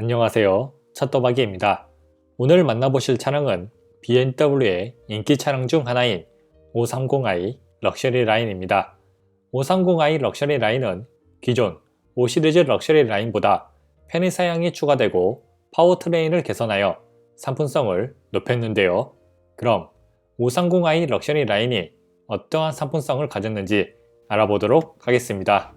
안녕하세요. 찻도박이입니다. 오늘 만나보실 차량은 BMW의 인기 차량 중 하나인 530i 럭셔리 라인입니다. 530i 럭셔리 라인은 기존 5 시리즈 럭셔리 라인보다 편의 사양이 추가되고 파워트레인을 개선하여 상품성을 높였는데요. 그럼 530i 럭셔리 라인이 어떠한 상품성을 가졌는지 알아보도록 하겠습니다.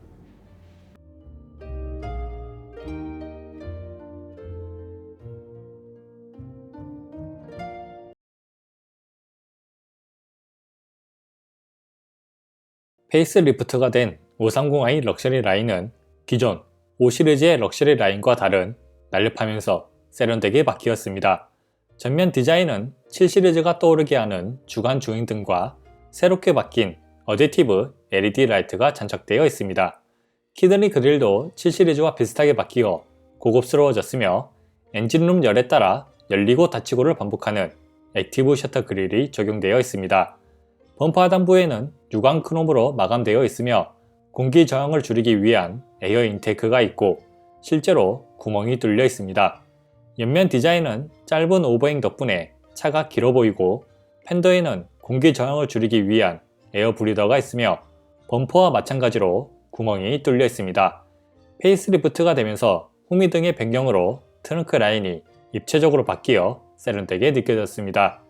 페이스리프트가 된 530i 럭셔리 라인은 기존 5 시리즈의 럭셔리 라인과 다른 날렵하면서 세련되게 바뀌었습니다. 전면 디자인은 7 시리즈가 떠오르게 하는 주간 주행등과 새롭게 바뀐 어댑티브 LED 라이트가 장착되어 있습니다. 키드니 그릴도 7 시리즈와 비슷하게 바뀌어 고급스러워졌으며 엔진룸 열에 따라 열리고 닫히고를 반복하는 액티브 셔터 그릴이 적용되어 있습니다. 범퍼 하단부에는 유광 크롬으로 마감되어 있으며 공기 저항을 줄이기 위한 에어 인테이크가 있고 실제로 구멍이 뚫려 있습니다. 옆면 디자인은 짧은 오버행 덕분에 차가 길어 보이고 팬더에는 공기 저항을 줄이기 위한 에어 브리더가 있으며 범퍼와 마찬가지로 구멍이 뚫려 있습니다. 페이스리프트가 되면서 후미등의 변경으로 트렁크 라인이 입체적으로 바뀌어 세련되게 느껴졌습니다.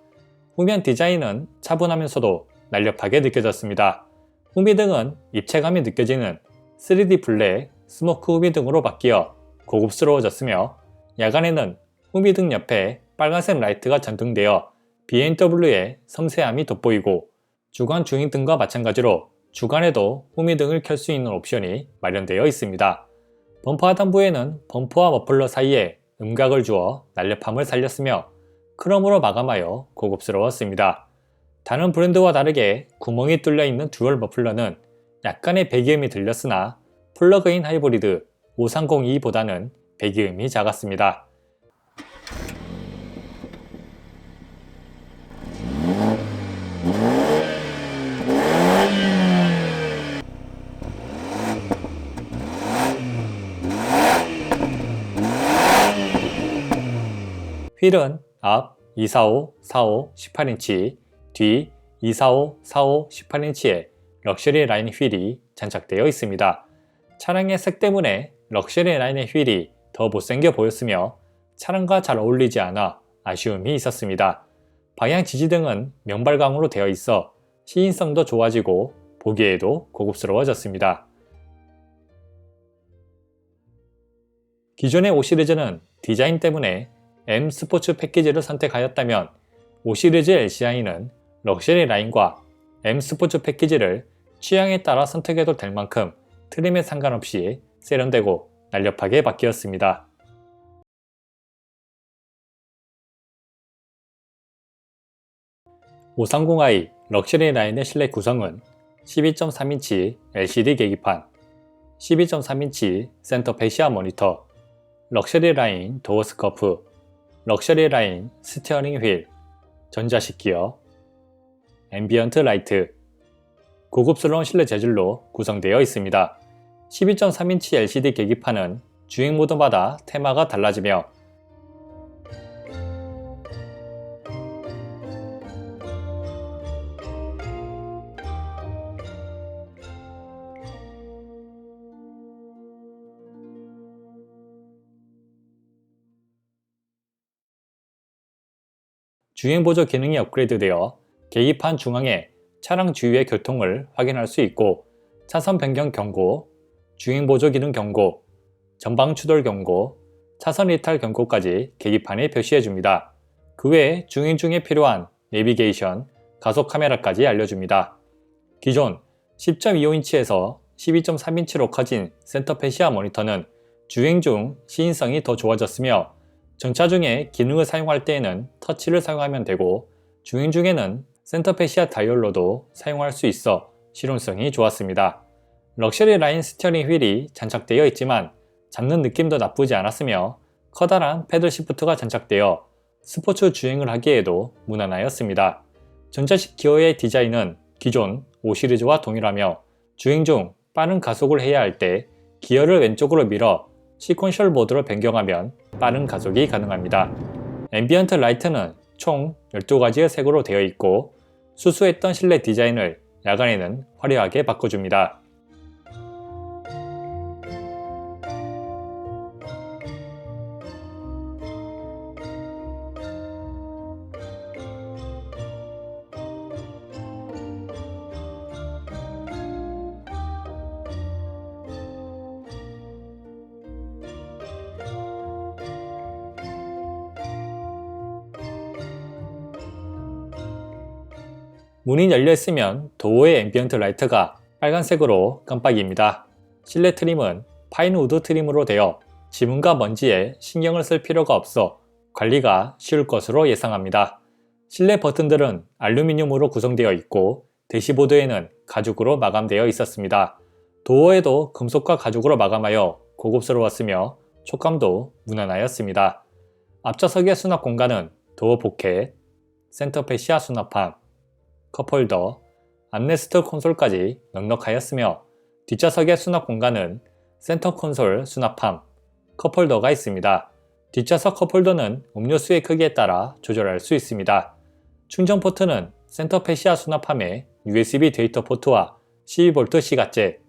후면 디자인은 차분하면서도 날렵하게 느껴졌습니다. 후미등은 입체감이 느껴지는 3D 블랙 스모크 후미등으로 바뀌어 고급스러워졌으며 야간에는 후미등 옆에 빨간색 라이트가 전등되어 BMW의 섬세함이 돋보이고 주간 주행등과 마찬가지로 주간에도 후미등을 켤 수 있는 옵션이 마련되어 있습니다. 범퍼 하단부에는 범퍼와 머플러 사이에 음각을 주어 날렵함을 살렸으며 크롬으로 마감하여 고급스러웠습니다. 다른 브랜드와 다르게 구멍이 뚫려 있는 듀얼 머플러는 약간의 배기음이 들렸으나 플러그인 하이브리드 530e보다는 배기음이 작았습니다. 휠은 앞 245, 45, 18인치, 뒤 245, 45, 18인치의 럭셔리 라인 휠이 장착되어 있습니다. 차량의 색 때문에 럭셔리 라인의 휠이 더 못생겨 보였으며 차량과 잘 어울리지 않아 아쉬움이 있었습니다. 방향 지지등은 명발광으로 되어 있어 시인성도 좋아지고 보기에도 고급스러워졌습니다. 기존의 5 시리즈는 디자인 때문에 M 스포츠 패키지를 선택하였다면 5 시리즈 LCI는 럭셔리 라인과 M 스포츠 패키지를 취향에 따라 선택해도 될 만큼 트림에 상관없이 세련되고 날렵하게 바뀌었습니다. (530i) 럭셔리 라인의 실내 구성은 12.3인치 LCD 계기판, 12.3인치 센터 패시아 모니터, 럭셔리 라인 도어 스커프, 럭셔리 라인 스티어링 휠, 전자식 기어, 앰비언트 라이트, 고급스러운 실내 재질로 구성되어 있습니다. 12.3인치 LCD 계기판은 주행 모드마다 테마가 달라지며 주행보조 기능이 업그레이드되어 계기판 중앙에 차량 주위의 교통을 확인할 수 있고 차선 변경 경고, 주행보조 기능 경고, 전방 추돌 경고, 차선 이탈 경고까지 계기판에 표시해줍니다. 그 외에 주행 중에 필요한 내비게이션, 가속 카메라까지 알려줍니다. 기존 10.25인치에서 12.3인치로 커진 센터 패시아 모니터는 주행 중 시인성이 더 좋아졌으며 정차 중에 기능을 사용할 때에는 터치를 사용하면 되고 주행 중에는 센터 패시아 다이얼로도 사용할 수 있어 실용성이 좋았습니다. 럭셔리 라인 스티어링 휠이 장착되어 있지만 잡는 느낌도 나쁘지 않았으며 커다란 패들 시프트가 장착되어 스포츠 주행을 하기에도 무난하였습니다. 전자식 기어의 디자인은 기존 5 시리즈와 동일하며 주행 중 빠른 가속을 해야 할 때 기어를 왼쪽으로 밀어 시퀀셜 모드로 변경하면 빠른 가속이 가능합니다. 앰비언트 라이트는 총 12가지의 색으로 되어 있고 수수했던 실내 디자인을 야간에는 화려하게 바꿔줍니다. 문이 열려있으면 도어의 앰비언트 라이트가 빨간색으로 깜빡입니다. 실내 트림은 파인우드 트림으로 되어 지문과 먼지에 신경을 쓸 필요가 없어 관리가 쉬울 것으로 예상합니다. 실내 버튼들은 알루미늄으로 구성되어 있고 대시보드에는 가죽으로 마감되어 있었습니다. 도어에도 금속과 가죽으로 마감하여 고급스러웠으며 촉감도 무난하였습니다. 앞좌석의 수납 공간은 도어 포켓, 센터 패시아 수납함, 컵홀더, 암레스트 콘솔까지 넉넉하였으며 뒷좌석의 수납 공간은 센터 콘솔 수납함, 컵홀더가 있습니다. 뒷좌석 컵홀더는 음료수의 크기에 따라 조절할 수 있습니다. 충전 포트는 센터 패시아 수납함에 USB 데이터 포트와 12V C가잭,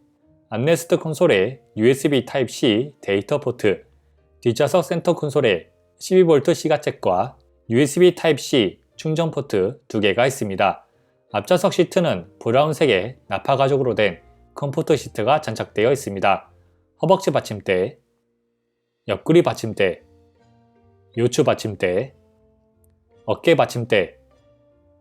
암레스트 콘솔에 USB Type-C 데이터 포트, 뒷좌석 센터 콘솔에 12V C가잭과 USB Type-C 충전 포트 2개가 있습니다. 앞좌석 시트는 브라운색의 나파 가죽으로 된 컴포트 시트가 장착되어 있습니다. 허벅지 받침대, 옆구리 받침대, 요추 받침대, 어깨 받침대,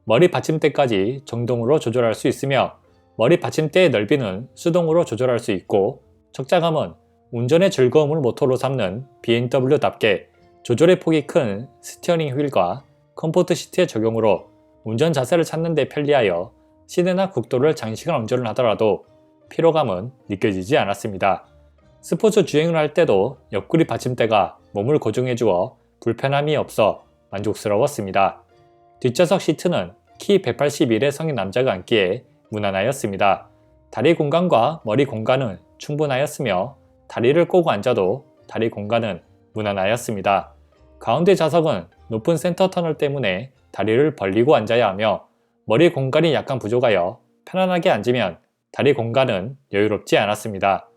머리 받침대까지 정동으로 조절할 수 있으며 머리 받침대의 넓이는 수동으로 조절할 수 있고 적자감은 운전의 즐거움을 모토로 삼는 BMW답게 조절의 폭이 큰 스티어링 휠과 컴포트 시트의 적용으로 운전 자세를 찾는 데 편리하여 시내나 국도를 장시간 운전을 하더라도 피로감은 느껴지지 않았습니다. 스포츠 주행을 할 때도 옆구리 받침대가 몸을 고정해 주어 불편함이 없어 만족스러웠습니다. 뒷좌석 시트는 키 181의 성인 남자가 앉기에 무난하였습니다. 다리 공간과 머리 공간은 충분하였으며 다리를 꼬고 앉아도 다리 공간은 무난하였습니다. 가운데 좌석은 높은 센터 터널 때문에 다리를 벌리고 앉아야 하며 머리 공간이 약간 부족하여 편안하게 앉으면 다리 공간은 여유롭지 않았습니다.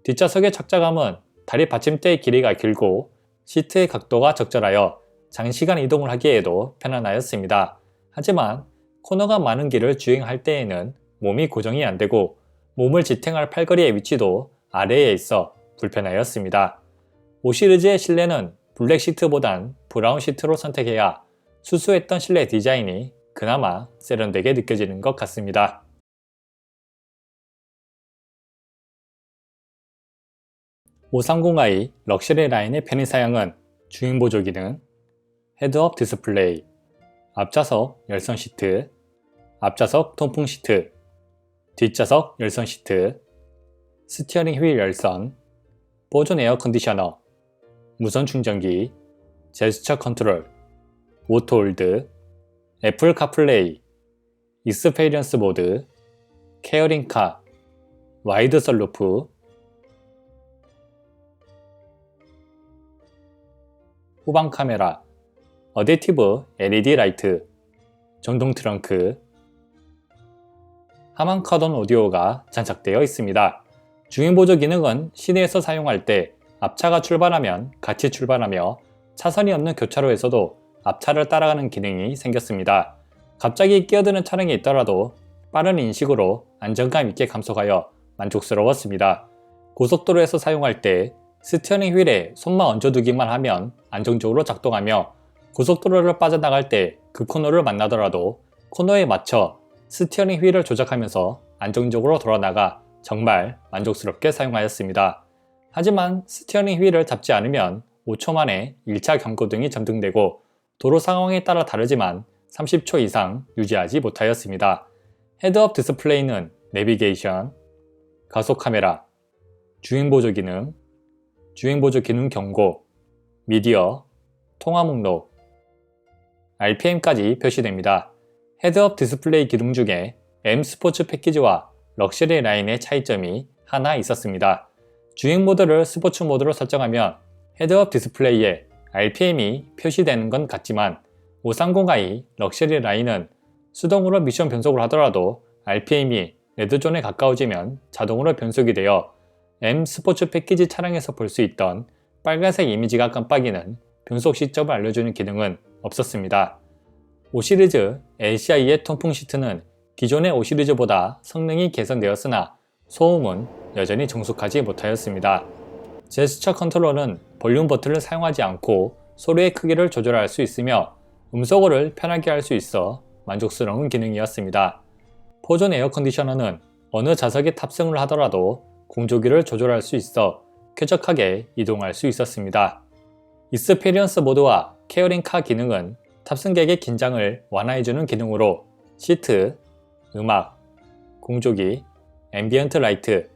뒷좌석의 착자감은 다리 받침대의 길이가 길고 시트의 각도가 적절하여 장시간 이동을 하기에도 편안하였습니다. 하지만 코너가 많은 길을 주행할 때에는 몸이 고정이 안되고 몸을 지탱할 팔걸이의 위치도 아래에 있어 불편하였습니다. 5시리즈의 실내는 블랙 시트보단 브라운 시트로 선택해야 수수했던 실내 디자인이 그나마 세련되게 느껴지는 것 같습니다. (530i) 럭셔리 라인의 편의사양은 주행 보조 기능, 헤드업 디스플레이, 앞좌석 열선 시트, 앞좌석 통풍 시트, 뒷좌석 열선 시트, 스티어링 휠 열선, 보존 에어 컨디셔너, 무선 충전기, 제스처 컨트롤, 오토홀드, 애플 카플레이, 익스페리언스 모드, 케어링카, 와이드 선루프, 후방 카메라, 어댑티브 LED 라이트, 전동 트렁크, 하만 카돈 오디오가 장착되어 있습니다. 주행보조 기능은 시내에서 사용할 때 앞차가 출발하면 같이 출발하며 차선이 없는 교차로에서도 앞차를 따라가는 기능이 생겼습니다. 갑자기 끼어드는 차량이 있더라도 빠른 인식으로 안정감 있게 감속하여 만족스러웠습니다. 고속도로에서 사용할 때 스티어링 휠에 손만 얹어두기만 하면 안정적으로 작동하며 고속도로를 빠져나갈 때 그 코너를 만나더라도 코너에 맞춰 스티어링 휠을 조작하면서 안정적으로 돌아나가 정말 만족스럽게 사용하였습니다. 하지만 스티어링 휠을 잡지 않으면 5초 만에 1차 경고등이 점등되고 도로 상황에 따라 다르지만 30초 이상 유지하지 못하였습니다. 헤드업 디스플레이는 내비게이션, 가속 카메라, 주행보조 기능, 주행보조 기능 경고, 미디어, 통화 목록, RPM까지 표시됩니다. 헤드업 디스플레이 기능 중에 M 스포츠 패키지와 럭셔리 라인의 차이점이 하나 있었습니다. 주행 모드를 스포츠 모드로 설정하면 헤드업 디스플레이에 RPM이 표시되는 건 같지만 530i 럭셔리 라인은 수동으로 미션 변속을 하더라도 RPM이 레드존에 가까워지면 자동으로 변속이 되어 M 스포츠 패키지 차량에서 볼 수 있던 빨간색 이미지가 깜빡이는 변속 시점을 알려주는 기능은 없었습니다. 5시리즈 LCI의 통풍 시트는 기존의 5시리즈보다 성능이 개선되었으나 소음은 여전히 정숙하지 못하였습니다. 제스처 컨트롤은 볼륨 버튼을 사용하지 않고 소리의 크기를 조절할 수 있으며 음소거를 편하게 할 수 있어 만족스러운 기능이었습니다. 포존 에어컨디셔너는 어느 좌석에 탑승을 하더라도 공조기를 조절할 수 있어 쾌적하게 이동할 수 있었습니다. 익스피리언스 모드와 케어링 카 기능은 탑승객의 긴장을 완화해주는 기능으로 시트, 음악, 공조기, 앰비언트 라이트,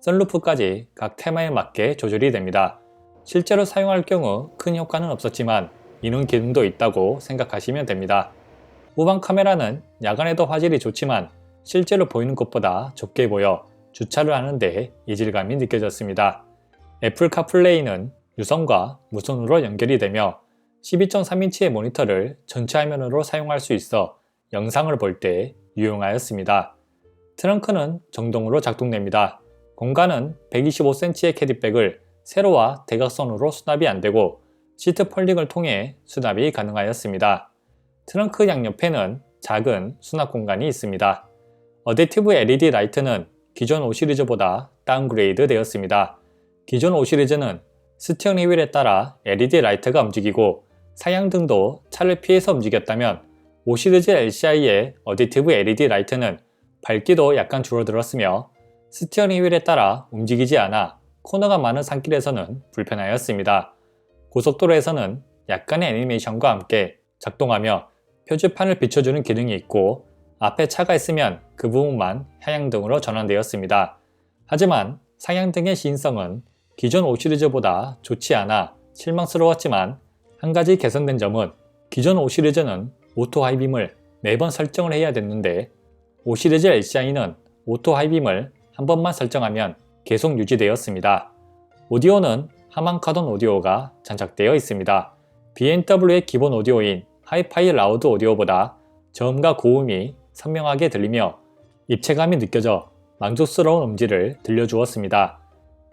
선루프까지 각 테마에 맞게 조절이 됩니다. 실제로 사용할 경우 큰 효과는 없었지만 이런 기능도 있다고 생각하시면 됩니다. 후방 카메라는 야간에도 화질이 좋지만 실제로 보이는 것보다 좁게 보여 주차를 하는데 이질감이 느껴졌습니다. 애플 카플레이는 유선과 무선으로 연결이 되며 12.3인치의 모니터를 전체 화면으로 사용할 수 있어 영상을 볼 때 유용하였습니다. 트렁크는 정동으로 작동됩니다. 공간은 125cm의 캐디백을 세로와 대각선으로 수납이 안되고 시트 폴딩을 통해 수납이 가능하였습니다. 트렁크 양옆에는 작은 수납 공간이 있습니다. 어댑티브 LED 라이트는 기존 5시리즈보다 다운그레이드 되었습니다. 기존 5시리즈는 스티어링 휠에 따라 LED 라이트가 움직이고 사양등도 차를 피해서 움직였다면 5시리즈 LCI의 어댑티브 LED 라이트는 밝기도 약간 줄어들었으며 스티어링 휠에 따라 움직이지 않아 코너가 많은 산길에서는 불편하였습니다. 고속도로에서는 약간의 애니메이션과 함께 작동하며 표지판을 비춰주는 기능이 있고 앞에 차가 있으면 그 부분만 하향등으로 전환되었습니다. 하지만 상향등의 시인성은 기존 5시리즈보다 좋지 않아 실망스러웠지만 한 가지 개선된 점은 기존 5시리즈는 오토 하이빔을 매번 설정을 해야 됐는데 5시리즈 LCI는 오토 하이빔을 한 번만 설정하면 계속 유지되었습니다. 오디오는 하만 카돈 오디오가 장착되어 있습니다. BMW의 기본 오디오인 하이파이 라우드 오디오보다 저음과 고음이 선명하게 들리며 입체감이 느껴져 만족스러운 음질을 들려주었습니다.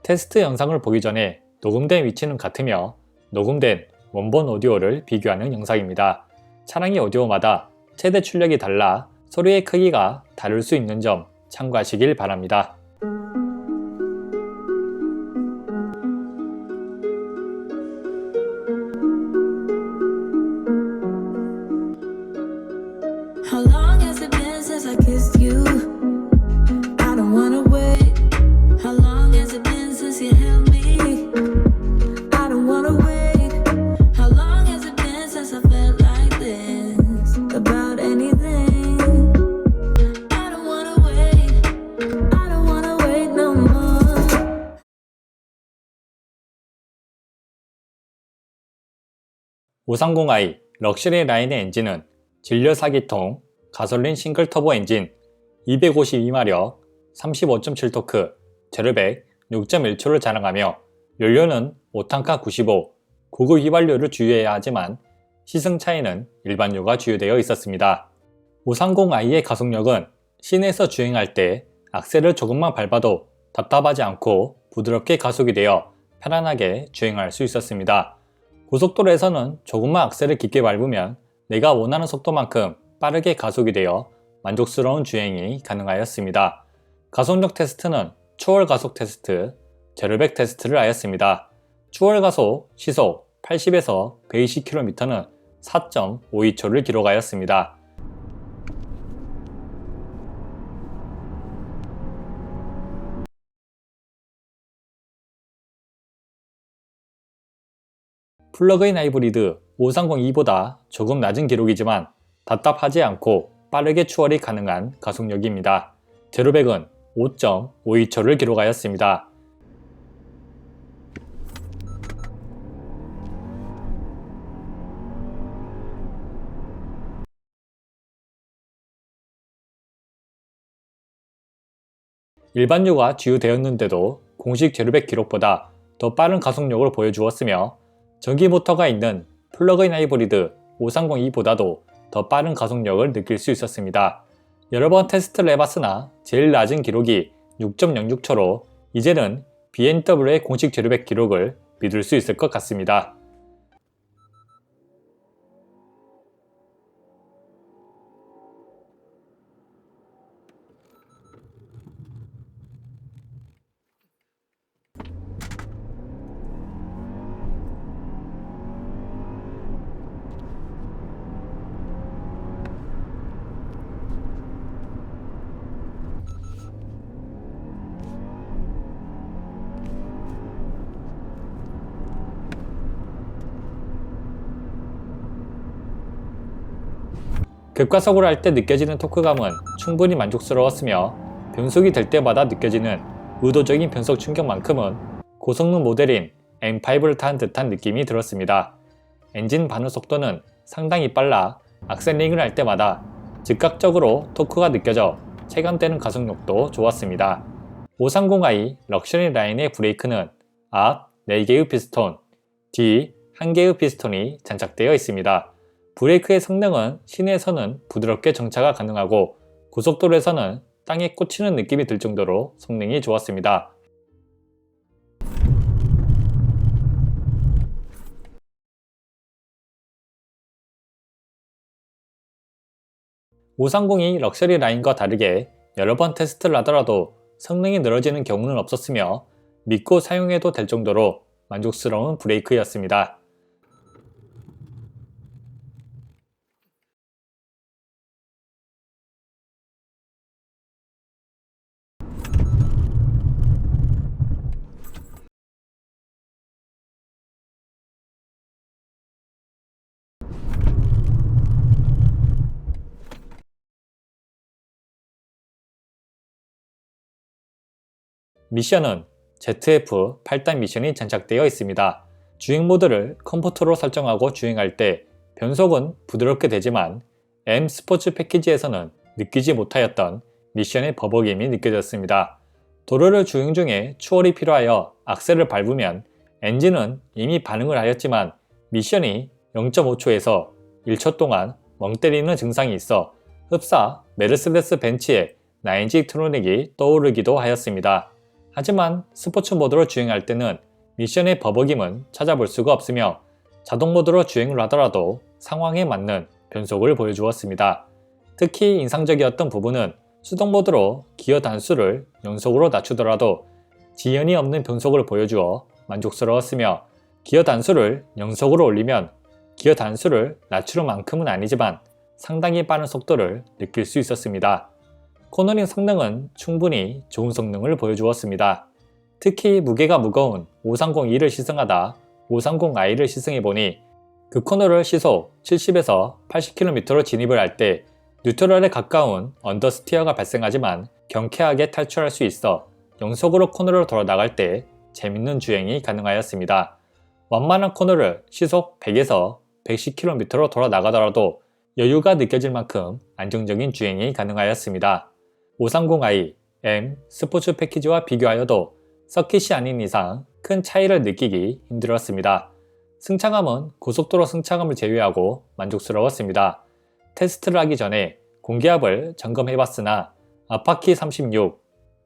테스트 영상을 보기 전에 녹음된 위치는 같으며 녹음된 원본 오디오를 비교하는 영상입니다. 차량의 오디오마다 최대 출력이 달라 소리의 크기가 다를 수 있는 점 참고하시길 바랍니다. How long has it been since I kissed you? I don't wanna wait. How long has it been since you held me? I don't wanna wait. How long has it been since I felt like this about anything? I don't wanna wait. I don't wanna wait no more. (530i) 럭셔리 라인의 엔진은 진열 4기통 가솔린 싱글 터보 엔진 252마력 35.7토크 제로백 6.1초를 자랑하며 연료는 5탄카 95 고급 휘발유를 주유해야 하지만 시승차에는 일반유가 주유되어 있었습니다. 530i의 가속력은 시내에서 주행할 때 악셀을 조금만 밟아도 답답하지 않고 부드럽게 가속이 되어 편안하게 주행할 수 있었습니다. 고속도로에서는 조금만 악셀을 깊게 밟으면 내가 원하는 속도만큼 빠르게 가속이 되어 만족스러운 주행이 가능하였습니다. 가속력 테스트는 추월 가속 테스트, 제로백 테스트를 하였습니다. 추월 가속 시속 80에서 120km는 4.52초를 기록하였습니다. 플러그인 하이브리드 530e보다 조금 낮은 기록이지만 답답하지 않고 빠르게 추월이 가능한 가속력입니다. 제로백은 5.52초를 기록하였습니다. 일반유가 주유되었는데도 공식 제로백 기록보다 더 빠른 가속력을 보여주었으며 전기 모터가 있는 플러그인 하이브리드 5302보다도 더 빠른 가속력을 느낄 수 있었습니다. 여러 번 테스트를 해봤으나 제일 낮은 기록이 6.06초로 이제는 BMW의 공식 제로백 기록을 믿을 수 있을 것 같습니다. 급가속을 할 때 느껴지는 토크감은 충분히 만족스러웠으며 변속이 될 때마다 느껴지는 의도적인 변속 충격만큼은 고성능 모델인 M5를 탄 듯한 느낌이 들었습니다. 엔진 반응 속도는 상당히 빨라 악셀링을 할 때마다 즉각적으로 토크가 느껴져 체감되는 가속력도 좋았습니다. 530i 럭셔리 라인의 브레이크는 앞 4개의 피스톤, 뒤 1개의 피스톤이 장착되어 있습니다. 브레이크의 성능은 시내에서는 부드럽게 정차가 가능하고 고속도로에서는 땅에 꽂히는 느낌이 들 정도로 성능이 좋았습니다. (530이) 럭셔리 라인과 다르게 여러 번 테스트를 하더라도 성능이 늘어지는 경우는 없었으며 믿고 사용해도 될 정도로 만족스러운 브레이크였습니다. 미션은 ZF 8단 미션이 장착되어 있습니다. 주행 모드를 컴포트로 설정하고 주행할 때 변속은 부드럽게 되지만 M 스포츠 패키지에서는 느끼지 못하였던 미션의 버벅임이 느껴졌습니다. 도로를 주행 중에 추월이 필요하여 악셀을 밟으면 엔진은 이미 반응을 하였지만 미션이 0.5초에서 1초 동안 멍 때리는 증상이 있어 흡사 메르세데스 벤츠의 9G 트로닉이 떠오르기도 하였습니다. 하지만 스포츠 모드로 주행할 때는 미션의 버벅임은 찾아볼 수가 없으며 자동 모드로 주행을 하더라도 상황에 맞는 변속을 보여주었습니다. 특히 인상적이었던 부분은 수동 모드로 기어 단수를 연속으로 낮추더라도 지연이 없는 변속을 보여주어 만족스러웠으며 기어 단수를 연속으로 올리면 기어 단수를 낮추는 만큼은 아니지만 상당히 빠른 속도를 느낄 수 있었습니다. 코너링 성능은 충분히 좋은 성능을 보여주었습니다. 특히 무게가 무거운 530E를 시승하다 530i를 시승해보니 그 코너를 시속 70에서 80km로 진입을 할 때 뉴트럴에 가까운 언더스티어가 발생하지만 경쾌하게 탈출할 수 있어 영속으로 코너를 돌아 나갈 때 재밌는 주행이 가능하였습니다. 완만한 코너를 시속 100에서 110km로 돌아 나가더라도 여유가 느껴질 만큼 안정적인 주행이 가능하였습니다. 530i M 스포츠 패키지와 비교하여도 서킷이 아닌 이상 큰 차이를 느끼기 힘들었습니다. 승차감은 고속도로 승차감을 제외하고 만족스러웠습니다. 테스트를 하기 전에 공기압을 점검해봤으나 앞바퀴 36,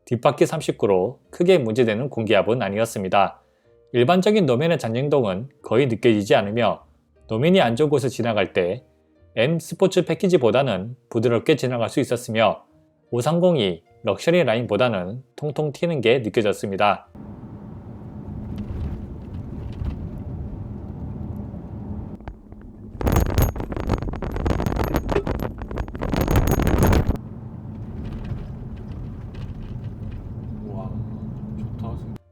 뒷바퀴 39로 크게 문제되는 공기압은 아니었습니다. 일반적인 노면의 잔행동은 거의 느껴지지 않으며 노면이 안 좋은 곳을 지나갈 때 M 스포츠 패키지보다는 부드럽게 지나갈 수 있었으며 530이 럭셔리 라인보다는 통통 튀는 게 느껴졌습니다.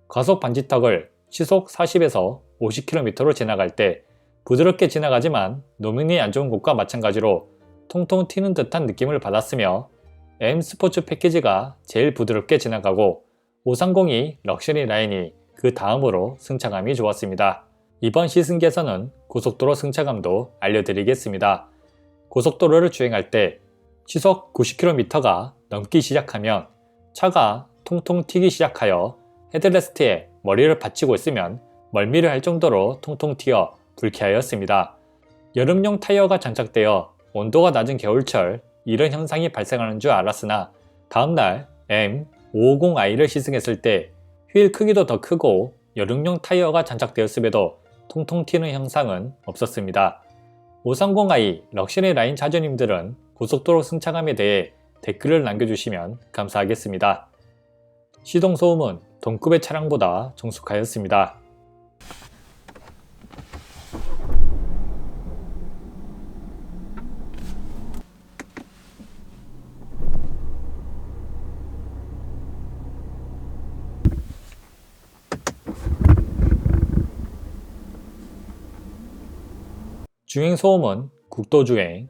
과속 반지턱을 시속 40에서 50km로 지나갈 때 부드럽게 지나가지만 노면이 안 좋은 곳과 마찬가지로 통통 튀는 듯한 느낌을 받았으며 M 스포츠 패키지가 제일 부드럽게 지나가고 530이 럭셔리 라인이 그 다음으로 승차감이 좋았습니다. 이번 시승기에서는 고속도로 승차감도 알려드리겠습니다. 고속도로를 주행할 때 시속 90km가 넘기 시작하면 차가 통통 튀기 시작하여 헤드레스트에 머리를 받치고 있으면 멀미를 할 정도로 통통 튀어 불쾌하였습니다. 여름용 타이어가 장착되어 온도가 낮은 겨울철 이런 현상이 발생하는 줄 알았으나 다음날 M550i를 시승했을 때 휠 크기도 더 크고 여름용 타이어가 장착되었음에도 통통 튀는 현상은 없었습니다. 530i 럭셔리 라인 자주님들은 고속도로 승차감에 대해 댓글을 남겨주시면 감사하겠습니다. 시동소음은 동급의 차량보다 정숙하였습니다. 주행소음은 국도주행,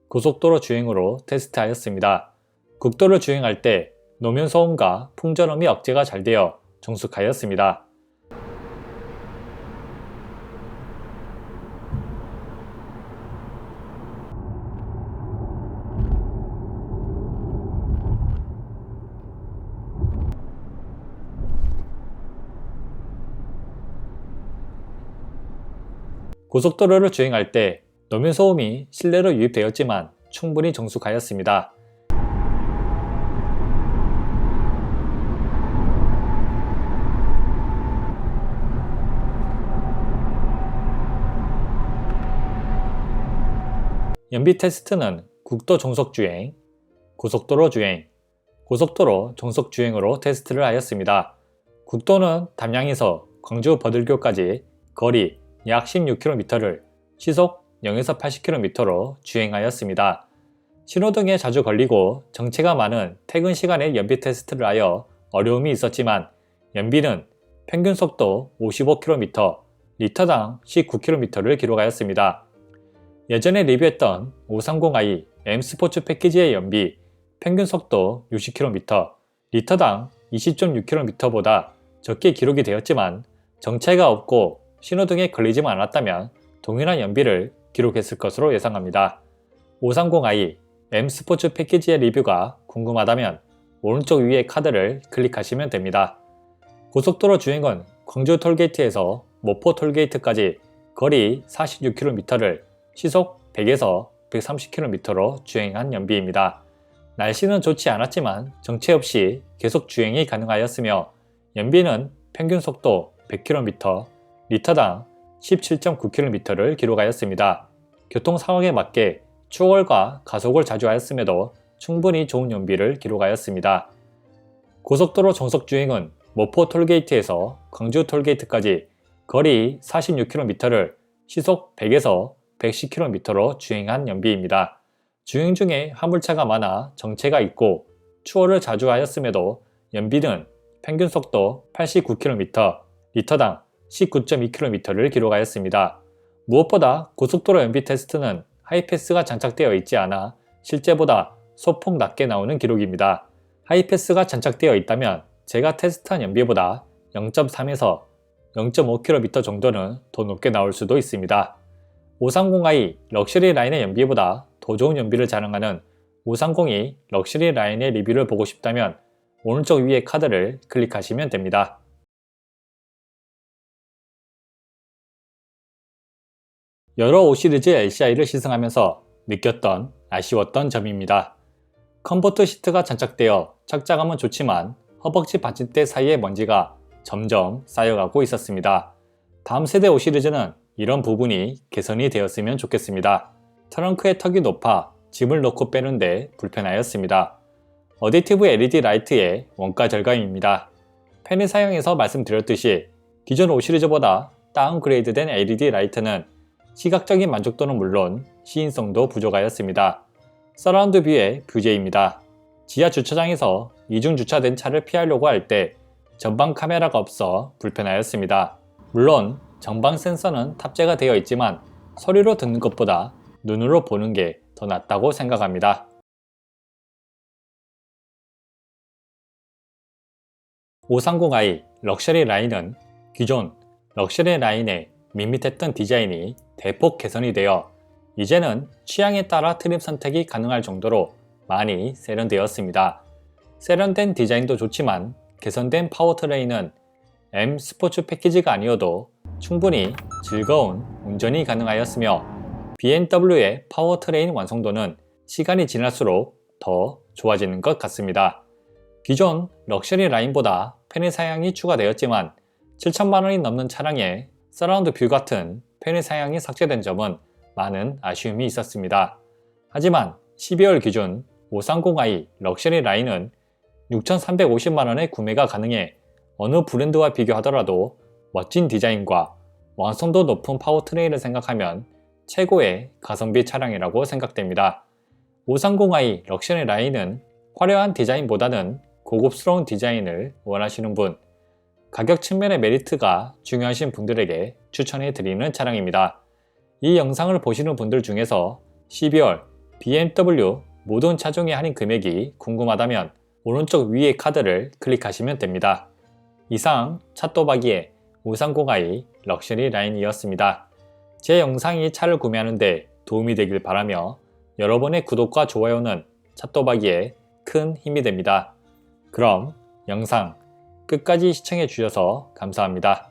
고속도로 주행으로 테스트하였습니다. 국도를 주행할 때 노면소음과 풍전음이 억제가 잘 되어 정숙하였습니다. 고속도로를 주행할 때 노면소음이 실내로 유입되었지만 충분히 정숙하였습니다. 연비 테스트는 국도 정속주행, 고속도로 주행, 고속도로 정속주행으로 테스트를 하였습니다. 국도는 담양에서 광주 버들교까지 거리 약 16km를 시속 0에서 80km로 주행하였습니다. 신호등에 자주 걸리고 정체가 많은 퇴근 시간에 연비 테스트를 하여 어려움이 있었지만 연비는 평균 속도 55km, 리터당 19km를 기록하였습니다. 예전에 리뷰했던 530i M 스포츠 패키지의 연비 평균 속도 60km, 리터당 20.6km보다 적게 기록이 되었지만 정체가 없고 신호등에 걸리지만 않았다면 동일한 연비를 기록했을 것으로 예상합니다. 530i M 스포츠 패키지의 리뷰가 궁금하다면 오른쪽 위의 카드를 클릭하시면 됩니다. 고속도로 주행은 광주 톨게이트에서 목포 톨게이트까지 거리 46km를 시속 100에서 130km로 주행한 연비입니다. 날씨는 좋지 않았지만 정체 없이 계속 주행이 가능하였으며 연비는 평균 속도 100km, 리터당 17.9km를 기록하였습니다. 교통 상황에 맞게 추월과 가속을 자주 하였음에도 충분히 좋은 연비를 기록하였습니다. 고속도로 정속주행은 목포 톨게이트에서 광주 톨게이트까지 거리 46km를 시속 100에서 110km로 주행한 연비입니다. 주행 중에 화물차가 많아 정체가 있고 추월을 자주 하였음에도 연비는 평균 속도 89km, 리터당 19.2km를 기록하였습니다. 무엇보다 고속도로 연비 테스트는 하이패스가 장착되어 있지 않아 실제보다 소폭 낮게 나오는 기록입니다. 하이패스가 장착되어 있다면 제가 테스트한 연비보다 0.3에서 0.5km 정도는 더 높게 나올 수도 있습니다. 530i 럭셔리 라인의 연비보다 더 좋은 연비를 자랑하는 530이 럭셔리 라인의 리뷰를 보고 싶다면 오른쪽 위의 카드를 클릭하시면 됩니다. 여러 5시리즈 LCI를 시승하면서 느꼈던 아쉬웠던 점입니다. 컴포트 시트가 장착되어 착장감은 좋지만 허벅지 받침대 사이의 먼지가 점점 쌓여가고 있었습니다. 다음 세대 5시리즈는 이런 부분이 개선이 되었으면 좋겠습니다. 트렁크의 턱이 높아 짐을 넣고 빼는데 불편하였습니다. 어댑티브 LED 라이트의 원가 절감입니다. 편의 사용에서 말씀드렸듯이 기존 5시리즈보다 다운그레이드된 LED 라이트는 시각적인 만족도는 물론 시인성도 부족하였습니다. 서라운드 뷰의 뷰제입니다. 지하 주차장에서 이중 주차된 차를 피하려고 할 때 전방 카메라가 없어 불편하였습니다. 물론 전방 센서는 탑재가 되어 있지만 소리로 듣는 것보다 눈으로 보는 게 더 낫다고 생각합니다. (530i) 럭셔리 라인은 기존 럭셔리 라인의 밋밋했던 디자인이 대폭 개선이 되어 이제는 취향에 따라 트림 선택이 가능할 정도로 많이 세련되었습니다. 세련된 디자인도 좋지만 개선된 파워트레인은 M 스포츠 패키지가 아니어도 충분히 즐거운 운전이 가능하였으며 BMW의 파워트레인 완성도는 시간이 지날수록 더 좋아지는 것 같습니다. 기존 럭셔리 라인보다 편의 사양이 추가되었지만 7천만원이 넘는 차량에 서라운드 뷰 같은 편의 사양이 삭제된 점은 많은 아쉬움이 있었습니다. 하지만 12월 기준 530i 럭셔리 라인은 6,350만원에 구매가 가능해 어느 브랜드와 비교하더라도 멋진 디자인과 완성도 높은 파워트레인을 생각하면 최고의 가성비 차량이라고 생각됩니다. 530i 럭셔리 라인은 화려한 디자인보다는 고급스러운 디자인을 원하시는 분, 가격 측면의 메리트가 중요하신 분들에게 추천해 드리는 차량입니다. 이 영상을 보시는 분들 중에서 12월 BMW 모든 차종의 할인 금액이 궁금하다면 오른쪽 위의 카드를 클릭하시면 됩니다. 이상 차또박이의 530i 럭셔리 라인이었습니다. 제 영상이 차를 구매하는데 도움이 되길 바라며 여러분의 구독과 좋아요는 차또박이에 큰 힘이 됩니다. 그럼 영상 끝까지 시청해 주셔서 감사합니다.